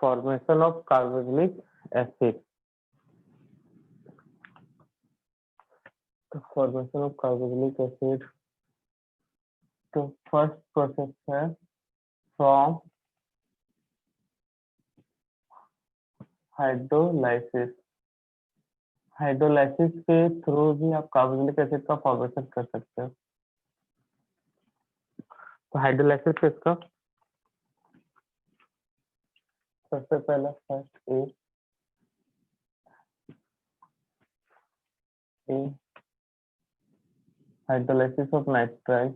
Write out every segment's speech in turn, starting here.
Formation of carboxylic acid. Formation of carboxylic acid, तो first process है from hydrolysis. Hydrolysis के through भी आप कार्बोक्सिलिक एसिड का फॉर्मेशन कर सकते हो। तो हाइड्रोलाइसिस किसका, सबसे पहला first A hydrolysis of nitrile,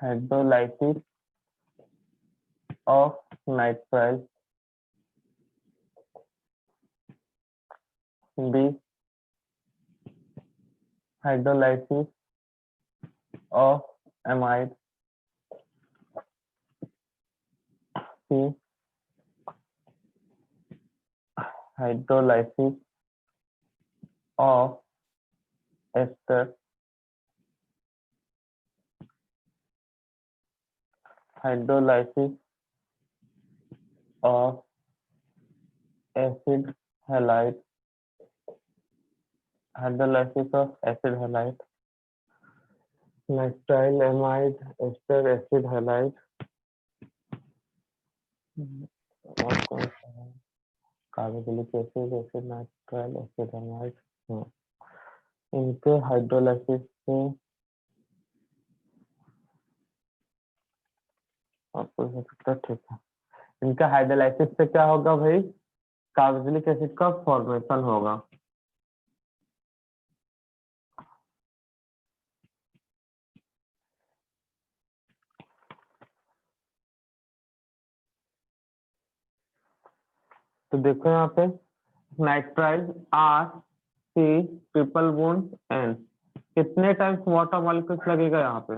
hydrolysis of nitrile. B hydrolysis of amide. C hydrolysis of ester. Hydrolysis of acid halide. Hydrolysis of acid halide, nitrile amide ester acid halide. और कौन सा है, carboxylic acid, acid nitrile, acid halide. इनके hydrolysis से आपको सकता, ठीक है, इनका हाइड्रोलाइसिस से क्या होगा भाई, कार्बोक्सिलिक एसिड का फॉर्मेशन होगा। तो देखो यहाँ पे nitrile R C triple bond N, कितने टाइम्स वाटर मॉलिक्यूल्स लगेगा यहाँ पे,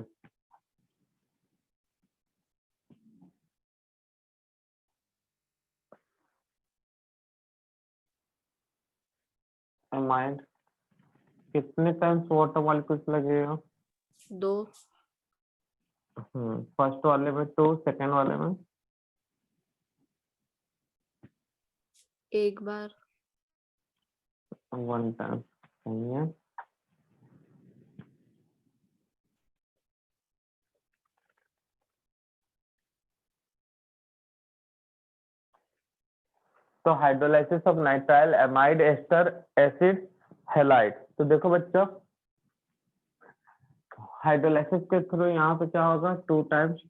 एमाइड कितने टाइम्स वाटर मॉलिक्यूल्स लगेगा, 2। फर्स्ट वाले में 2, सेकेंड वाले में 1 बार। 1 टाइम। सही है। तो hydrolysis of nitrile amide ester acid halide. तो देखो बच्चों, हाइड्रोलाइसिस के थ्रू यहाँ पे क्या होगा, 2 टाइम्स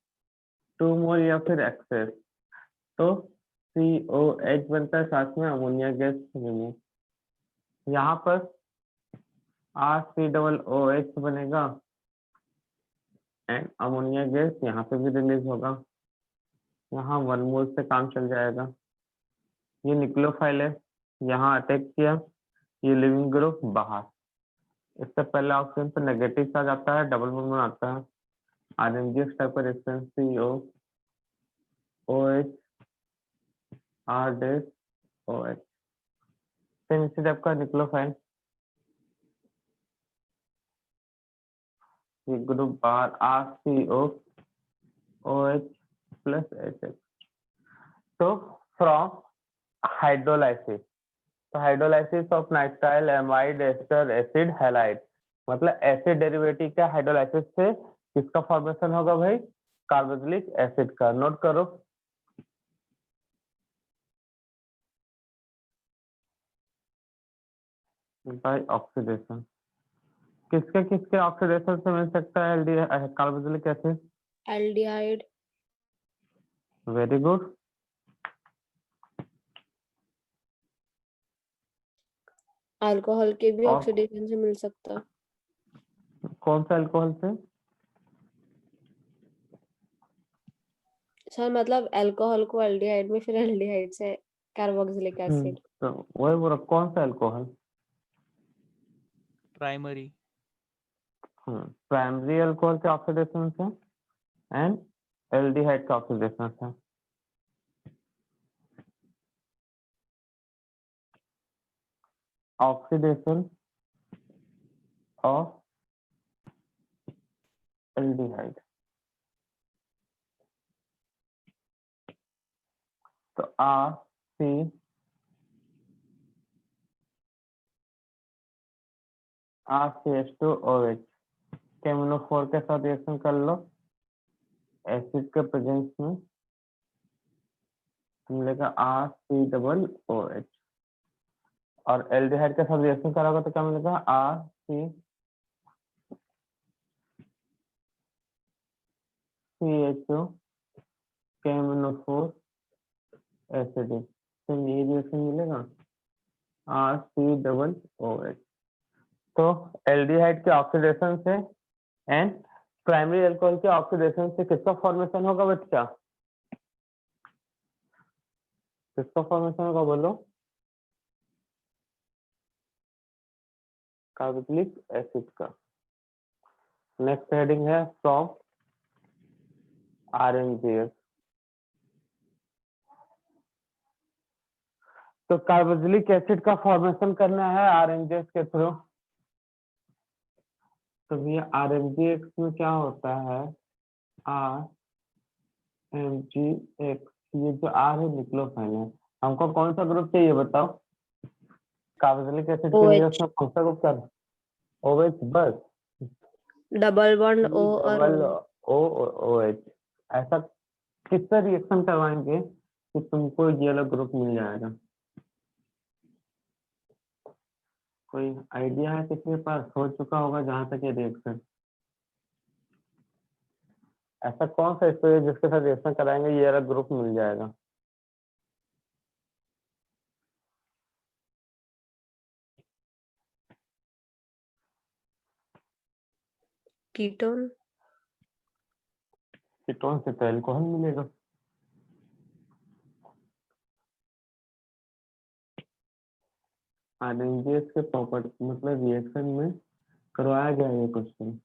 2 मोल या फिर एक्सेस, तो COH बनता है, साथ में अमोनिया गैस रिलीज। यहाँ पर RCOOH बनेगा एंड अमोनिया गैस यहाँ पे भी रिलीज होगा। यहाँ 1 मोल से काम चल जाएगा। ये न्यूक्लियोफाइल है, यहाँ अटैक किया, ये लिविंग ग्रुप बाहर। इससे पहले ऑक्सीजन पर नेगेटिव चार्ज आता है, डबल बॉन्ड बनाता है, RMGS टाइप का रिएक्शन, COOH R-OH। सेम इसी टाइप का न्यूक्लियोफाइल, ग्रुप बाहर, RCOOH प्लस HH। तो फ्रॉम हाइड्रोलाइसिस, तो hydrolysis of nitrile amide ester acid halide, मतलब एसिड डेरिवेटिव का हाइड्रोलाइसिस से किसका फॉर्मेशन होगा भाई, कार्बोक्सिलिक एसिड का। नोट करो, बाय ऑक्सीडेशन। किसके किसके ऑक्सीडेशन से मिल सकता है carboxylic acid, aldehyde. Very good. Alcohol के भी और ऑक्सीडेशन से मिल सकता है। कौन सा अल्कोहल से, सर मतलब अल्कोहल को एल्डिहाइड में, फिर एल्डिहाइड से कार्बोक्सिलिक एसिड। तो वही बोला, कौन सा अल्कोहल, प्राइमरी। प्राइमरी अल्कोहल के ऑक्सीडेशन से एंड एल्डिहाइड का ऑक्सीडेशन से। ऑक्सीडेशन ऑफ एल्डिहाइड, तो आर सी RCH2OH KMNO4 के साथ रिएक्शन कर लो एसिड के प्रेजेंस में, मिलेगा RC OH। और एल्डिहाइड के साथ रिएक्शन कराओगे तो क्या मिलेगा RCCHO KMNO4 एसिड, तो ये रिएक्शन मिलेगा RCOOH। तो एल्डिहाइड के ऑक्सीडेशन से एंड प्राइमरी अल्कोहल के ऑक्सीडेशन से किसका फॉर्मेशन होगा बच्चा? किसका फॉर्मेशन होगा बोलो? कार्बोक्सिलिक एसिड का। नेक्स्ट हेडिंग है फ्रॉम RMGS। तो कार्बोक्सिलिक एसिड का फॉर्मेशन करना है RMGS के थ्रू। तो ये RMGX में क्या होता है? RMGX, ये जो R है निक्लोफाइन है। हमको कौन सा ग्रुप चाहिए बताओ? कार्बोक्सिलिक एसिड के लिए OH, उसमें कौन सा ग्रुप कर? OH बस? डबल बॉन्ड O और डबल O। OH। ऐसा किससे रिएक्शन करवाएंगे कि तुमको ये वाला ग्रुप मिल जाएगा? कोई आइडिया है किसी के पास? हो चुका होगा जहां तक ये रिएक्शन। ऐसा कौन सा स्प्रे जिसके साथ रिएक्शन कराएंगे ये वाला ग्रुप मिल जाएगा? कीटोन। कीटोन से तो अल्कोहल मिलेगा। आरएनजीएस के प्रॉपर्टी मतलब रिएक्शन में करवाया गया ये क्वेश्चन।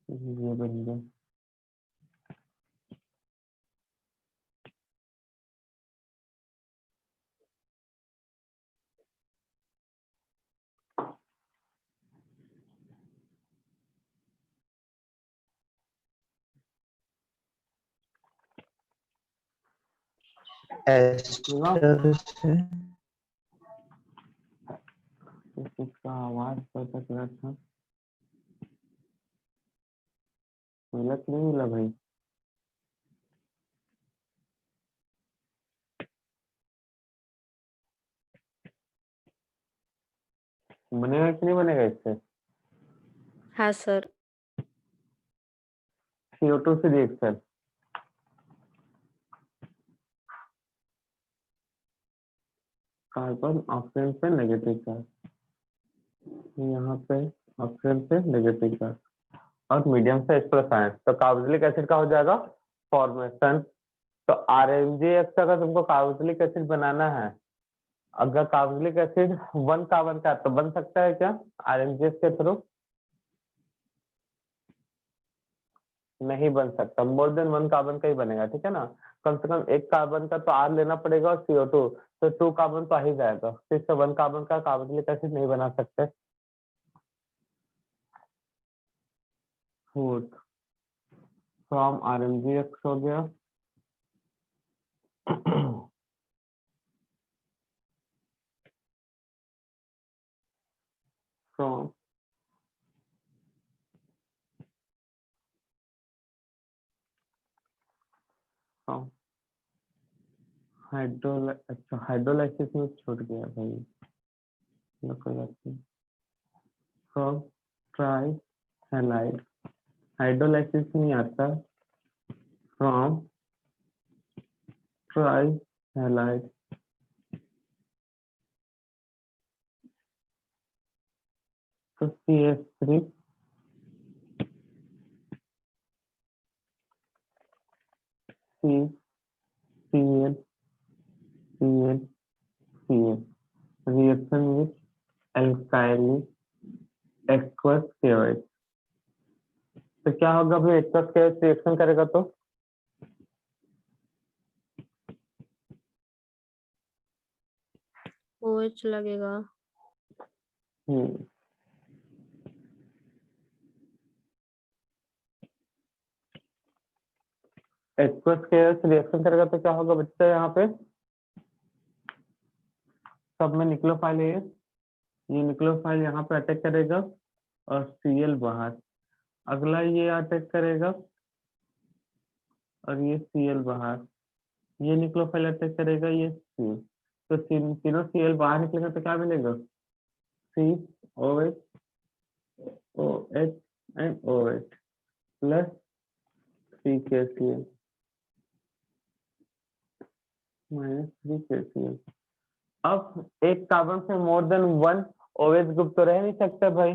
ये बन गया। एस्टर से इसका आवाज पता चला था, मिला कि नहीं मिला भाई? बनेगा कि नहीं बनेगा इससे? हाँ सर। CO2 से रिएक्शन कार्बन ऑक्सीजन पे नेगेटिव चार्ज, यहाँ पे ऑक्सीजन पे नेगेटिव चार्ज और मीडियम से H+ आयन। तो कार्बोक्सिलिक एसिड का हो जाएगा फॉर्मेशन। तो RMGX का अगर तुमको कार्बोक्सिलिक एसिड बनाना है, अगर कार्बोक्सिलिक एसिड 1 कार्बन का तो बन सकता है क्या RMGX के थ्रू? नहीं बन सकता, मोर देन 1 कार्बन का ही बनेगा, ठीक है ना। कम से कम 1 कार्बन का तो R लेना पड़ेगा और CO2, तो 2 कार्बन तो आ ही जाएगा। फिर से 1 कार्बन का कार्बोक्सिलिक एसिड नहीं बना सकते। फोर्थ फ्रॉम RMGX हो गया। फ्रॉम फ्रॉम अच्छा हाइड्रोलाइसिस में छूट गया भाई, कोई बात नहीं। फ्रॉम ट्राई हैलाइड, हाइड्रोलाइसिस नहीं आता। फ्रॉम ट्राई हैलाइड तो CH3 C Cl Cl Cl reaction with alkyl aqueous KOH। तो क्या होगा भाई aqueous KOH रिएक्शन करेगा तो? OH लगेगा। हम्म एक्वस केयर्स रिएक्शन करेगा तो क्या होगा बच्चा, यहाँ पे सब में न्यूक्लियोफाइल है, ये न्यूक्लियोफाइल यहाँ पे अटैक करेगा और Cl बाहर, अगला ये अटैक करेगा और ये Cl बाहर, ये न्यूक्लियोफाइल अटैक करेगा, ये C, तो तीनों Cl बाहर निकलेगा तो क्या मिलेगा, COH OH and OH plus CKCl minus 3KCl। अब एक कार्बन से more than one OH group तो रह नहीं सकता भाई,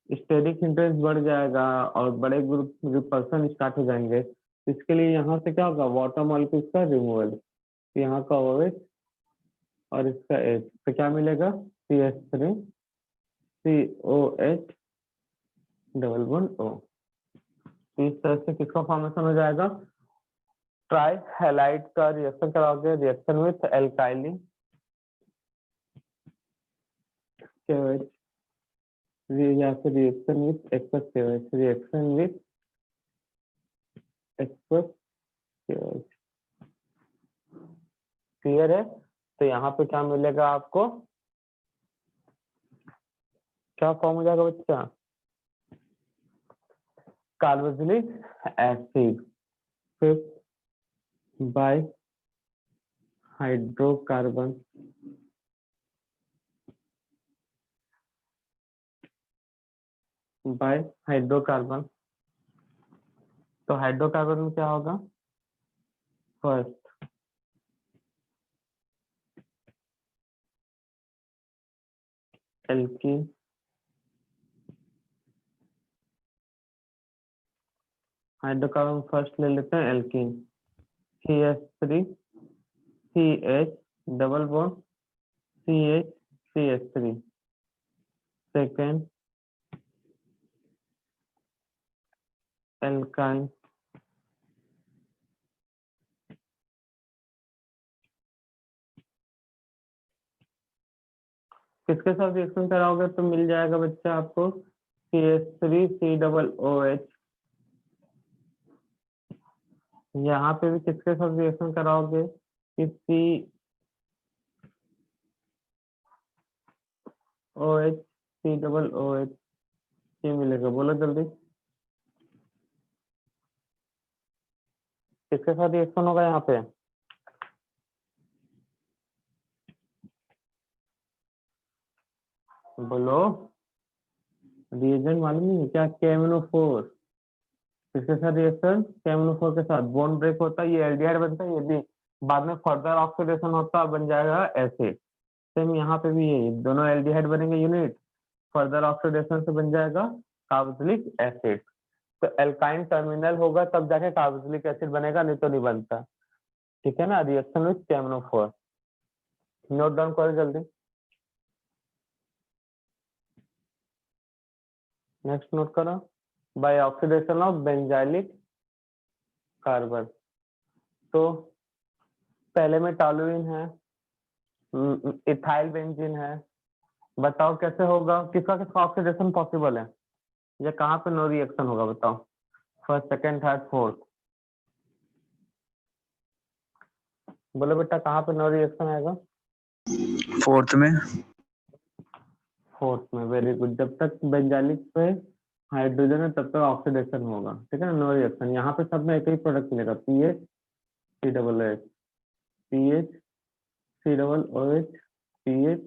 स्टेरिक इंटरेस्ट बढ़ जाएगा और बड़े ग्रुप रिपल्सन स्टार्ट हो जाएंगे। इसके लिए यहाँ से क्या होगा, वाटर मॉलिक्यूल्स का रिमूवल, यहाँ का OH और इसका H, तो क्या मिलेगा CH3 COH double bond O। इस तरह से किसका फॉर्मेशन हो जाएगा, ट्राई हैलाइड का रिएक्शन कराओगे, रिएक्शन विथ एल्काइली KOH, या फिर reaction with aqueous KOH, reaction with aqueous KOH। Clear है? तो यहाँ पे क्या मिलेगा आपको, क्या फॉर्म हो जाएगा बच्चा, carboxylic acid fifth by hydrocarbon by hydrocarbon. तो हाइड्रोकार्बन में क्या होगा, फर्स्ट एल्कीन, हाइड्रोकार्बन फर्स्ट ले लेते हैं alkene, CH3 CH double bond CH CH3, second alkyne, किसके साथ रिएक्शन कराओगे तो मिल जाएगा बच्चा आपको CH3 C डबल OH, यहाँ पे भी किसके साथ रिएक्शन कराओगे कि COH C डबल OH, ये मिलेगा, बोलो जल्दी किसके साथ रिएक्शन होगा यहाँ पे, बोलो, रिएजेंट मालूम नहीं है क्या, KMNO4, किसके साथ रिएक्शन, KMNO4 के साथ बॉन्ड ब्रेक होता है, ये एल्डिहाइड बनता है, ये भी बाद में फर्दर ऑक्सीडेशन होता है, बन जाएगा एसिड। सेम यहाँ पे भी यही दोनों एल्डिहाइड बनेंगे यूनिट, फर्दर ऑक्सीडेशन से बन जाएगा कार्बोक्सिलिक एसिड। तो एल्काइन टर्मिनल होगा तब जाके कार्बोक्सिलिक एसिड बनेगा, नहीं तो नहीं बनता, ठीक है ना, reaction with KMNO4। Note down करो जल्दी, नेक्स्ट नोट करो, by oxidation of benzylic carbon. तो पहले में टॉलुइन है, इथाइल बेंजीन है, बताओ कैसे होगा, किसका किसका ऑक्सीडेशन पॉसिबल है, या कहाँ पे नो रिएक्शन होगा बताओ, फर्स्ट सेकंड थर्ड फोर्थ, बोलो बेटा कहाँ पे नो रिएक्शन आएगा, फोर्थ में। फोर्थ में, वेरी गुड, जब तक बेंजाइलिक पे हाइड्रोजन है तब तक ऑक्सीडेशन होगा, ठीक है ना, नो रिएक्शन। यहाँ पे सब में एक ही प्रोडक्ट मिलेगा, PH C double OH, PH C double OH, PH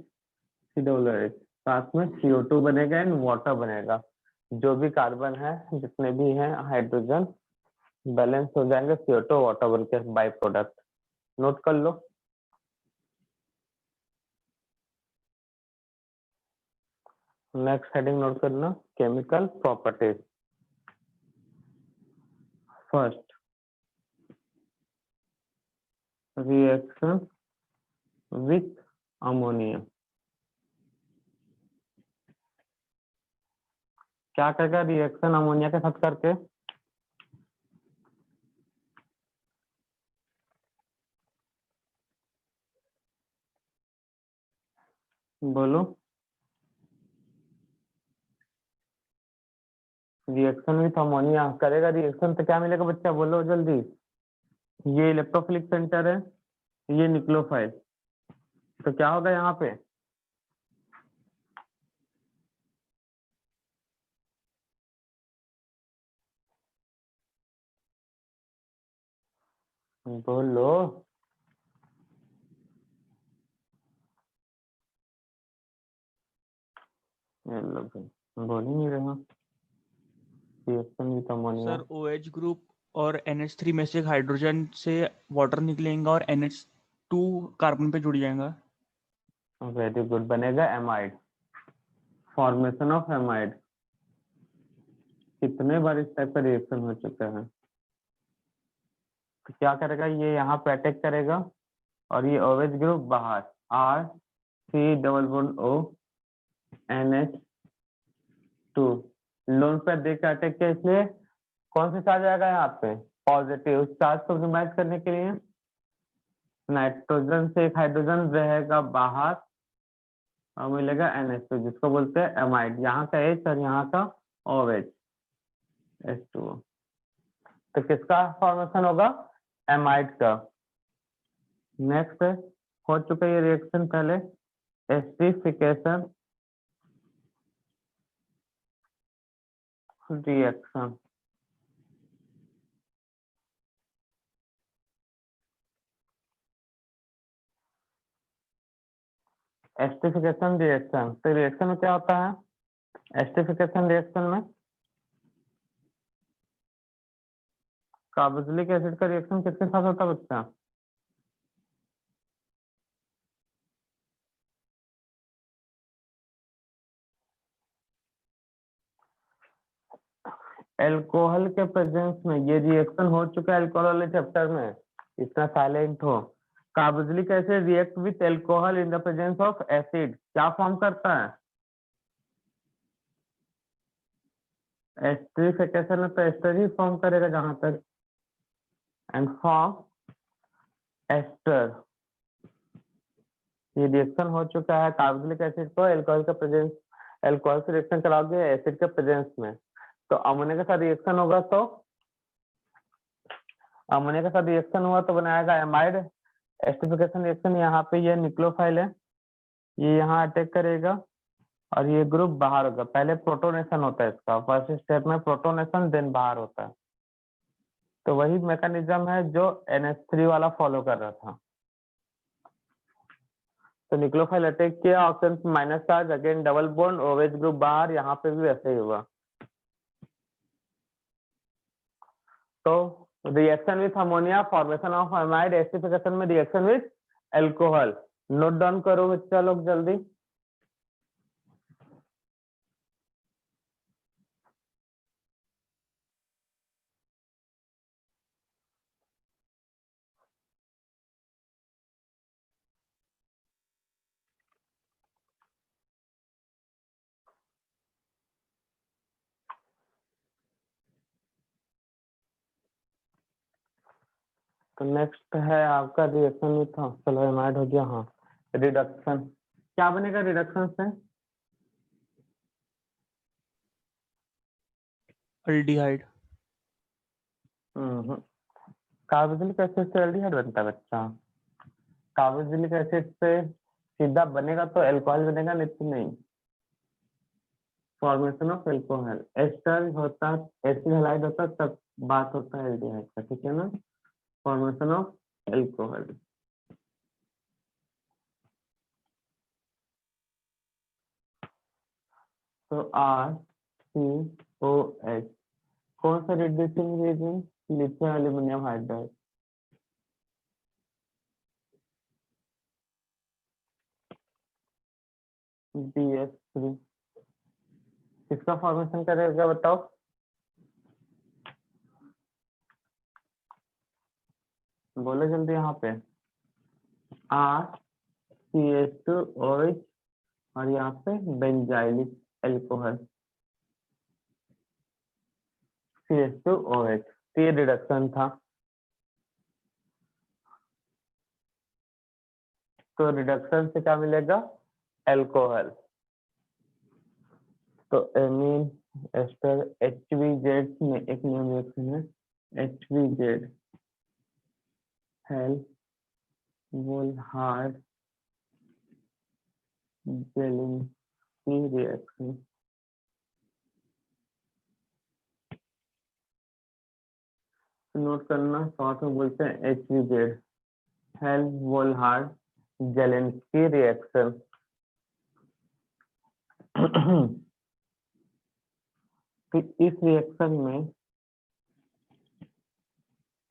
C double OH, साथ में CO2 बनेगा एंड वाटर बनेगा, जो भी कार्बन है जितने भी हैं हाइड्रोजन बैलेंस हो जाएंगे CO2 वाटर बन के बाई प्रोडक्ट, नोट कर लो। नेक्स्ट हेडिंग नोट करना, chemical properties. First reaction with ammonia, क्या करेगा रिएक्शन अमोनिया के साथ करके, बोलो। रिएक्शन विथ अमोनिया करेगा रिएक्शन तो क्या मिलेगा बच्चा, बोलो जल्दी। ये इलेक्ट्रोफिलिक सेंटर है, ये न्यूक्लियोफाइल, तो क्या होगा यहाँ पे, बोलो। ये लो भाई, बोल ही नहीं रहा। Reaction with ammonia, sir OH group और NH3 में से हाइड्रोजन से वाटर निकलेगा और NH2 कार्बन पे जुड़ जाएगा। वेरी गुड, बनेगा एमाइड, फॉर्मेशन ऑफ एमाइड। कितने बार इस टाइप का रिएक्शन हो चुका है। तो क्या करेगा, ये यहाँ पे अटैक करेगा और ये OH ग्रुप बाहर, R3 O NH2 लोन पे देकर अटैक किया, इसलिए कौन सा चार्ज आएगा यहाँ पे, पॉजिटिव। उस चार्ज को मिनिमाइज करने के लिए नाइट्रोजन से एक हाइड्रोजन रहेगा बाहर और मिलेगा NH2 जिसको बोलते हैं एमाइड। यहाँ का H और यहाँ का OH H2O, तो किसका फॉर्मेशन होगा, एमाइड का। नेक्स्ट हो चुका ये रिएक्शन, पहले एस्टरिफिकेशन रिएक्शन। एस्टरिफिकेशन रिएक्शन, तो रिएक्शन में क्या होता है, एस्टरिफिकेशन रिएक्शन में कार्बोक्सिलिक एसिड का रिएक्शन किसके साथ होता है बच्चा, एल्कोहल के प्रेजेंस में। ये रिएक्शन हो चुका है एल्कोहल वाले चैप्टर में, इतना साइलेंट हो। Carboxylic acid react with alcohol in the presence of acid, क्या फॉर्म करता है, एस्टरिफिकेशन में तो एस्टर ही फॉर्म करेगा जहां तक, एंड फॉर्म एस्टर। ये रिएक्शन हो चुका है, कार्बोक्सिलिक एसिड को एल्कोहल का प्रेजेंस, एल्कोहल से रिएक्शन कराओगे एसिड के प्रेजेंस में, तो अमोनिया के साथ रिएक्शन होगा, तो अमोनिया के साथ रिएक्शन हुआ तो बनाएगा एमाइड। एस्टरिफिकेशन रिएक्शन, यहाँ पे ये न्यूक्लियोफाइल है, ये यहाँ अटैक करेगा और ये ग्रुप बाहर होगा। पहले प्रोटोनेशन होता है इसका, फर्स्ट स्टेप में प्रोटोनेशन देन बाहर होता है, तो वही मैकेनिज्म है जो NH3 वाला फॉलो कर रहा था। तो न्यूक्लियोफाइल अटैक किया, oxygen minus charge, again double bond, OH group बाहर, यहाँ पे भी वैसे ही हुआ। तो reaction with ammonia, formation of amide, esterification में reaction with alcohol. Note down करो बच्चा लोग जल्दी। तो नेक्स्ट है आपका रिएक्शन विथ, चलो एमाइड हो गया, हाँ रिडक्शन। क्या बनेगा रिडक्शन से, एल्डिहाइड। कार्बोक्सिलिक एसिड से एल्डिहाइड बनता है बच्चा। कार्बोक्सिलिक एसिड से सीधा बनेगा तो अल्कोहल बनेगा, नहीं तो नहीं। फॉर्मेशन ऑफ एल्कोहल, एस्टर होता एसिड हैलाइड होता तब बात होता है एल्डिहाइड का, ठीक है ना। फॉर्मेशन ऑफ एल्कोहल, तो RCOH कौन सा reducing agent, lithium aluminium hydride. BH3 किसका फॉर्मेशन करेगा बताओ, बोलो जल्दी। यहाँ पे RCH2OH और यहाँ पे बेंजाइलिक एल्कोहल CH2OH, तो ये रिडक्शन था। तो रिडक्शन से क्या मिलेगा, एल्कोहल। तो एमीन एस्टर HVZ में एक नियम रिएक्शन है HVZ Hell Volhard Zelinsky reaction. Note करना, साथ में बोलते हैं HVZ Hell Volhard Zelinsky reaction. तो इस रिएक्शन में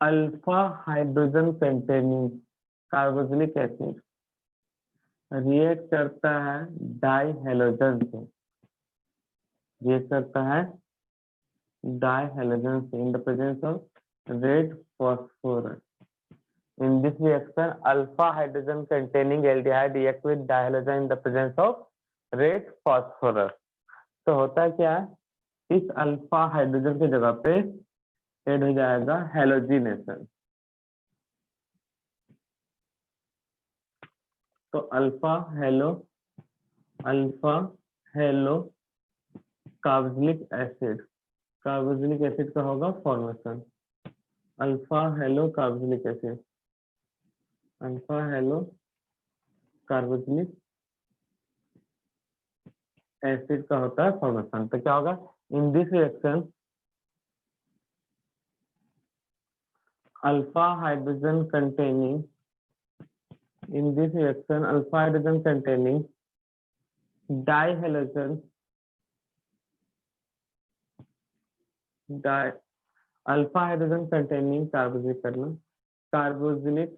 alpha hydrogen containing carboxylic acid react करता है डाई हेलोजन से, रिएक्ट करता है डाई हेलोजन से in the presence of red phosphorus. In this reaction, alpha hydrogen containing aldehyde react with dihalogen in the presence of red phosphorus. तो होता क्या है, इस अल्फा हाइड्रोजन की जगह पे ऐड हो जाएगा हेलोजिनेशन। तो अल्फा हेलो कार्बोक्सिलिक एसिड का होगा formation alpha halo carboxylic acid, alpha halo carboxylic acid का होता है फॉर्मेशन। तो क्या होगा, in this reaction alpha hydrogen containing dihalogen alpha hydrogen containing carboxylic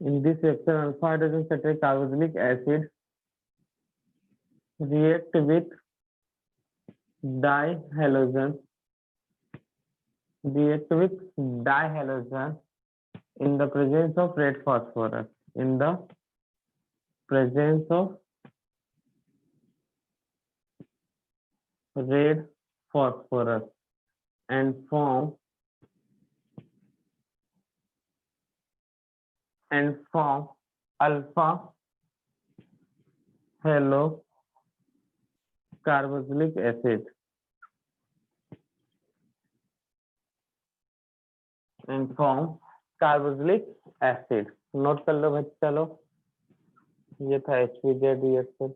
in this reaction alpha hydrogen containing carboxylic acid react with dihalogen in the presence of red phosphorus, and form alpha hello carboxylic acid and form carboxylic acid. Note कर लो बच्चा लोग, ये था HVZ reaction.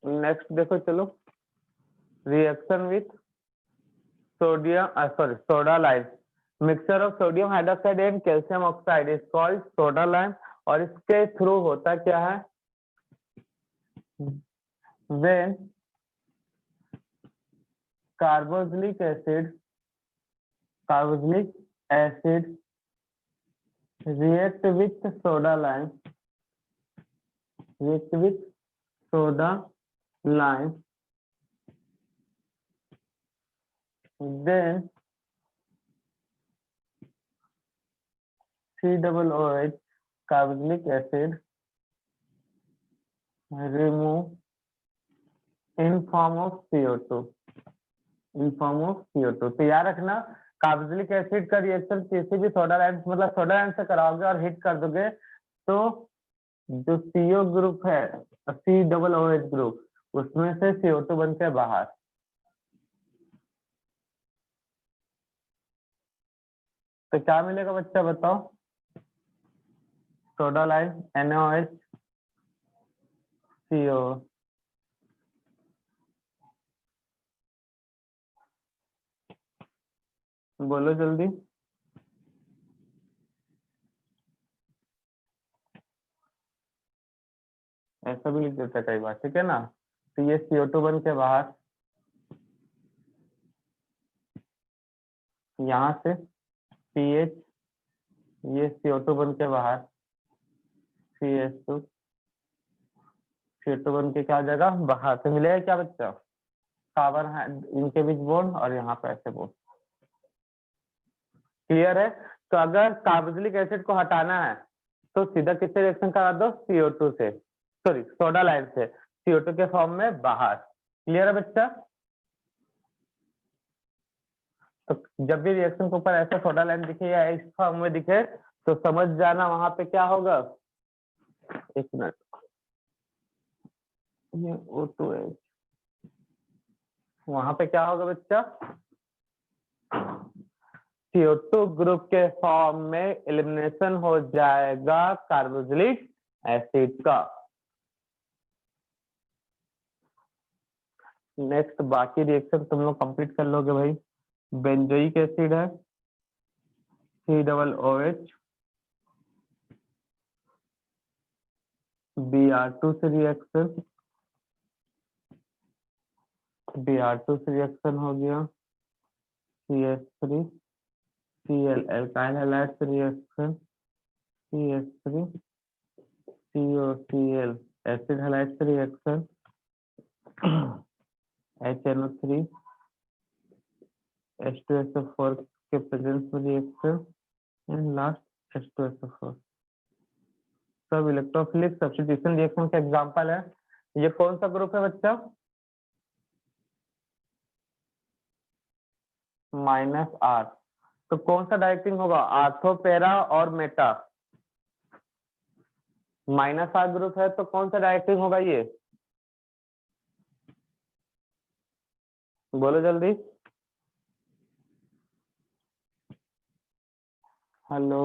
Next देखो चलो, reaction with soda lime. Mixture of sodium hydroxide and calcium oxide is called soda lime. और इसके through होता क्या है, when carboxylic acid react with soda lime, then COOH carboxylic acid remove in form of CO2। तो याद रखना, carboxylic acid का reaction किसी भी सोडा लाइम से कराओगे और हिट कर दोगे तो जो CO ग्रुप है, COOH ग्रुप, उसमें से CO2 बन के बाहर। तो क्या मिलेगा बच्चा बताओ, सोडा लाइम NaOH CO। बोलो जल्दी। ऐसा भी लिख देता कई बार, ठीक है ना। तो ये CO2 बन के बाहर, यहाँ से CH, ये CO2 बन के बाहर, CO2 बन के क्या हो जाएगा बाहर। तो मिलेगा क्या बच्चा, कार्बन है इनके बीच बॉन्ड और यहाँ पे ऐसे बॉन्ड। क्लियर है। तो अगर कार्बोक्सिलिक एसिड को हटाना है तो सीधा किससे रिएक्शन करा दो, CO2 से, सॉरी सोडा लाइम से, CO2 के फॉर्म में बाहर। क्लियर है बच्चा। तो जब भी रिएक्शन के ऊपर ऐसा सोडा लाइम दिखे या इस फॉर्म में दिखे तो समझ जाना वहां पे क्या होगा, एक मिनट, ये O2H, वहां पे क्या होगा बच्चा? CO2 ग्रुप के फॉर्म में एलिमिनेशन हो जाएगा कार्बोक्सिलिक एसिड का। नेक्स्ट बाकी रिएक्शन तुम लोग कंप्लीट कर लोगे भाई। बेंजोइक एसिड है COOH, Br2 से रिएक्शन हो गया, CH3 Cl एल्काइल हैलाइड से reaction, CH3 COCl acid halide से रिएक्शन, HNO3 H2SO4 के प्रेजेंस में रिएक्शन, एंड लास्ट H2SO4। सब इलेक्ट्रोफिलिक सब्स्टिट्यूशन रिएक्शन का एग्जांपल है। ये कौन सा ग्रुप है बच्चा? -R। तो कौन सा डायरेक्टिंग होगा? आर्थो, पैरा और मेटा। -R ग्रुप है तो कौन सा डायरेक्टिंग होगा ये? बोलो जल्दी। हेलो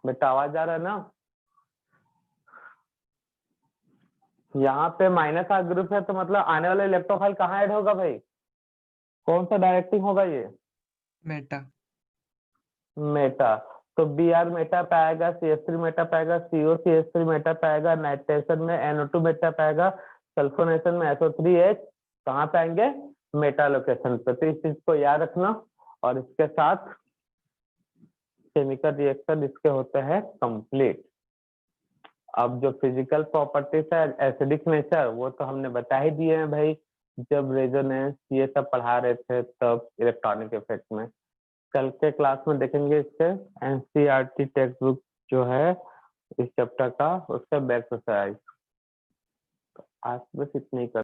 बेटा, आवाज आ रहा है ना? यहाँ पे -R ग्रुप है तो मतलब आने वाला इलेक्ट्रोफाइल कहाँ ऐड होगा भाई? कौन सा डायरेक्टिंग होगा ये? मेटा। मेटा। तो Br मेटा पाएगा, CH3 मेटा पाएगा, CO CH3 मेटा पाएगा, नाइट्रेशन में NO2 मेटा पाएगा, सल्फोनेशन में SO3H कहाँ पाएंगे? मेटा लोकेशन पे। तो इस चीज को याद रखना। और इसके साथ केमिकल रिएक्शन इसके होते हैं कंप्लीट। अब जो फिजिकल प्रॉपर्टीज है, एसिडिक नेचर, वो तो हमने बता ही दिए हैं भाई, जब रेजोनेंस ये सब पढ़ा रहे थे तब इलेक्ट्रॉनिक इफेक्ट में। कल के क्लास में देखेंगे इसके NCERT टेक्स्ट बुक जो है इस चैप्टर का, उसका बैक एक्सरसाइज। आज बस इतना ही कर